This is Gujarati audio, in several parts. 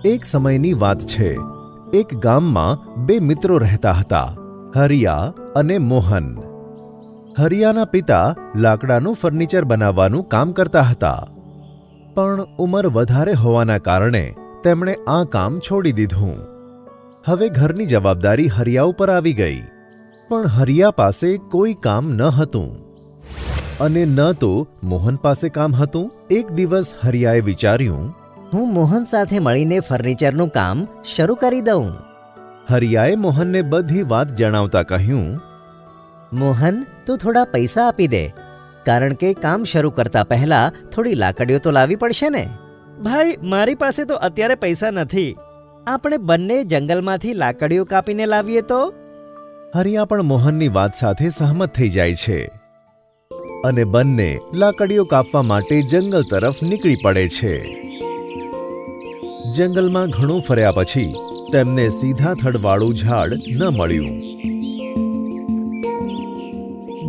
એક સમયની વાત છે. એક ગામમાં બે મિત્રો રહેતા હતા, હરિયા અને મોહન. હરિયાના પિતા લાકડાનું ફર્નિચર બનાવવાનું કામ કરતા હતા, પણ ઉંમર વધારે હોવાના કારણે તેમણે આ કામ છોડી દીધું. હવે ઘરની જવાબદારી હરિયા ઉપર આવી ગઈ, પણ હરિયા પાસે કોઈ કામ ન હતું અને ન તો મોહન પાસે કામ હતું. એક દિવસ હરિયાએ વિચાર્યું, હું મોહન સાથે મળીને ફર્નિચરનું કામ શરૂ કરી દઉં. હરિયાએ મોહનને બધી વાત જણાવતા કહ્યું, મોહન, તું થોડા પૈસા આપી દે, કારણ કે કામ શરૂ કરતા પહેલા થોડી લાકડીઓ તો લાવવી પડશે ને. ભાઈ, મારી પાસે તો અત્યારે પૈસા નથી. આપણે બંને જંગલમાંથી લાકડીઓ કાપીને લાવીએ તો. હરિયા પણ મોહનની વાત સાથે સહમત થઈ જાય છે અને બંને લાકડીઓ કાપવા માટે જંગલ તરફ નીકળી પડે છે. જંગલમાં ઘણું ફર્યા પછી તેમને સીધા થડવાળું ઝાડ ન મળ્યું.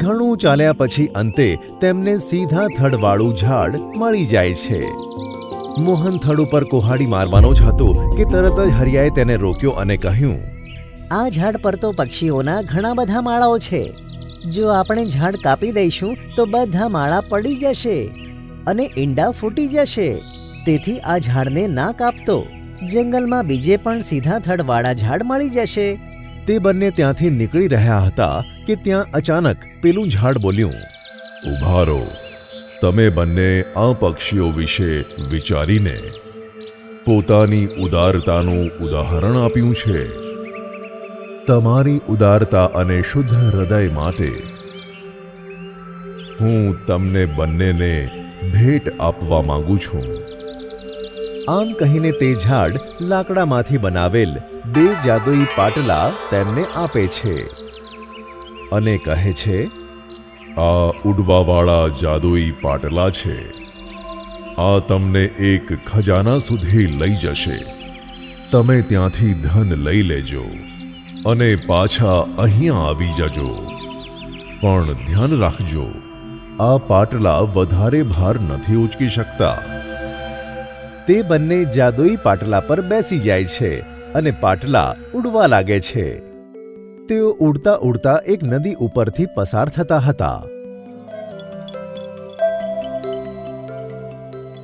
ઘણું ચાલ્યા પછી અંતે તેમને સીધા થડવાળું ઝાડ મળી જાય છે. મોહન થડ ઉપર કુહાડી મારવાનો જ હતો કે તરત જ હરિયાએ તેને રોક્યો અને કહ્યું, આ ઝાડ પર તો પક્ષીઓના ઘણા બધા માળાઓ છે. જો આપણે ઝાડ કાપી દઈશું તો બધા માળા પડી જશે અને ઈંડા ફૂટી જશે. તેથી આ ઝાડને ના કાપતો. જંગલમાં બીજે પણ સીધા થડવાળા ઝાડ મળી જશે. તે બંને ત્યાંથી નીકળી રહ્યા હતા કે ત્યાં અચાનક પેલું ઝાડ બોલ્યું, ઊભા રહો. તમે બંને આ પક્ષીઓ વિશે વિચારીને પોતાની ઉદારતાનું ઉદાહરણ આપ્યું છે. તમારી ઉદારતા અને શુદ્ધ હૃદય માટે હું તમને બંનેને ભેટ આપવા માંગુ છું. આમ કહીને તે ઝાડ લાકડામાંથી બનાવેલ બે જાદુઈ પાટલા તેમને આપે છે અને કહે છે, આ ઉડવાવાળા જાદુઈ પાટલા છે. આ તમને એક ખજાના સુધી લઈ જશે. તમે ત્યાંથી ધન લઈ લેજો અને પાછા અહીંયા આવી જજો. પણ ધ્યાન રાખજો, આ પાટલા વધારે ભાર નથી ઉચકી શકતા. તે બંને જાદુઈ પાટલા પર બેસી જાય છે અને પાટલા ઉડવા લાગે છે. તેઓ ઉડતા ઉડતા એક નદી ઉપરથી પસાર થતા હતા.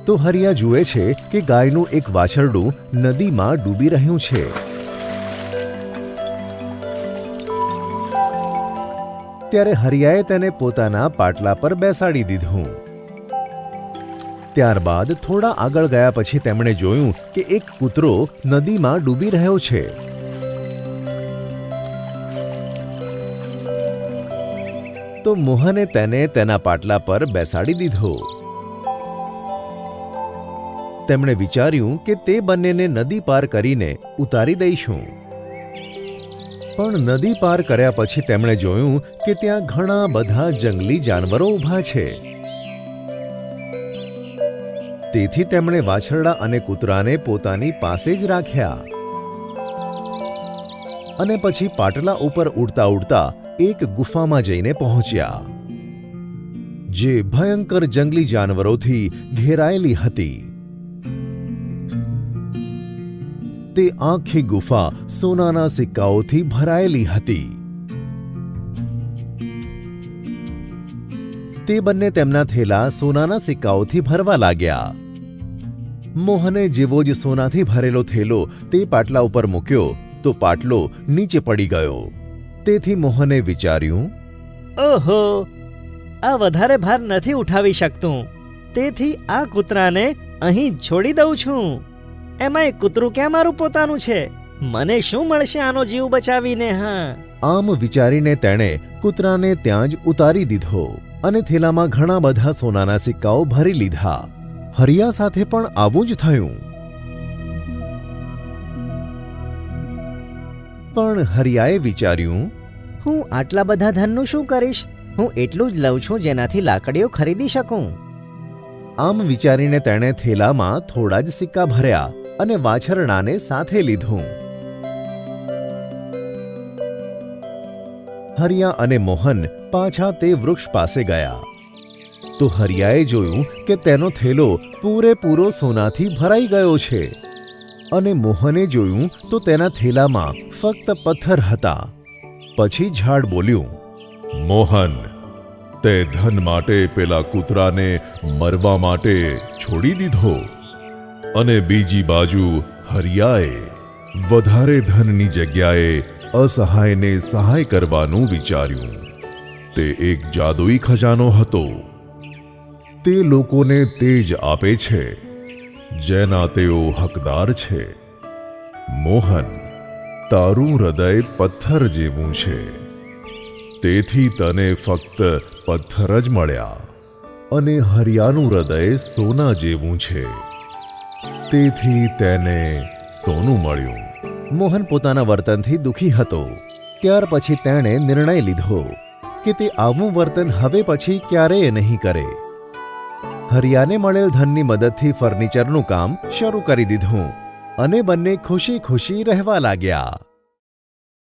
તો હરિયા જુએ છે કે ગાયનું એક વાછરડું નદીમાં ડૂબી રહ્યું છે. ત્યારે હરિયાએ તેને પોતાના પાટલા પર બેસાડી દીધું. ત્યારબાદ થોડા આગળ ગયા પછી તેમણે જોયું કે એક કૂતરો નદીમાં ડૂબી રહ્યો છે. તો મોહને તેને તેના પાટલા પર બેસાડી દીધો. તેમણે વિચાર્યું કે તે બંનેને નદી પાર કરીને ઉતારી દઈશું. પણ નદી પાર કર્યા પછી તેમણે જોયું કે ત્યાં ઘણા બધા જંગલી જાનવરો ઊભા છે. તેથી તેમણે વાછરડા અને કૂતરાને પોતાની પાસે જ રાખ્યા અને પછી પાટલા ઉપર ઉડતા ઉડતા એક ગુફામાં જઈને પહોંચ્યા, જે ભયંકર જંગલી જાનવરોથી ઘેરાયેલી હતી. તે આખી ગુફા સોનાના સિક્કાઓથી ભરાયેલી હતી. તે બંને તેમના થેલા સોનાના સિક્કાઓથી ભરવા લાગ્યા. મોહને જેવો જ સોનાથી ભરેલો થેલો તે પાટલા ઉપર મૂક્યો તો પાટલો નીચે પડી ગયો. તેથી મોહને વિચાર્યું, ઓહો, આ વધારે ભાર નથી ઉઠાવી શકતું. તેથી આ કૂતરાને અહીં છોડી દઉં છું. એમાંય કૂતરું ક્યાં મારું પોતાનું છે? મને શું મળશે આનો જીવ બચાવીને? હા, આમ વિચારીને તેણે કૂતરાને ત્યાં જ ઉતારી દીધો અને થેલામાં ઘણા બધા સોનાના સિક્કાઓ ભરી લીધા. હરિયા સાથે પણ આવું જ થયું. પણ હરિયાએ વિચાર્યું, હું આટલા બધા ધનનું શું કરીશ? હું એટલું જ લઉં છું જેનાથી લાકડીઓ ખરીદી શકું. આમ વિચારીને તેણે થેલામાં થોડા જ સિક્કા ભર્યા અને વાછરડાને સાથે લીધું. હરિયા અને મોહન પાછા તે વૃક્ષ પાસે ગયા તો હરિયાએ જોયું કે તેનો થેલો પૂરેપૂરો સોનાથી ભરાઈ ગયો છે. અને મોહને જોયું તો તેના થેલામાં ફક્ત પથ્થર હતા. પછી ઝાડ બોલ્યું, મોહન, તે ધન માટે પેલા કૂતરાને મરવા માટે છોડી દીધો, અને બીજી બાજુ હરિયાએ વધારે ધનની જગ્યાએ અસહાયને સહાય કરવાનું વિચાર્યું. તે એક જાદુઈ ખજાનો હતો. તે લોકોને તે જ આપે છે જેના તેઓ હકદાર છે. મોહન, તારું હૃદય પથ્થર જેવું છે, તેથી તને ફક્ત પથ્થર જ મળ્યા, અને હરિયાનું હૃદય સોના જેવું છે, તેથી તેને સોનું મળ્યું. મોહન પોતાના વર્તનથી દુઃખી હતો. ત્યાર પછી તેણે નિર્ણય લીધો કે તે આવું વર્તન હવે પછી ક્યારેય નહીં કરે. હરિયાને મળેલ ધનની મદદથી ફર્નિચરનું કામ શરૂ કરી દીધું અને બંને ખુશી ખુશી રહેવા લાગ્યા.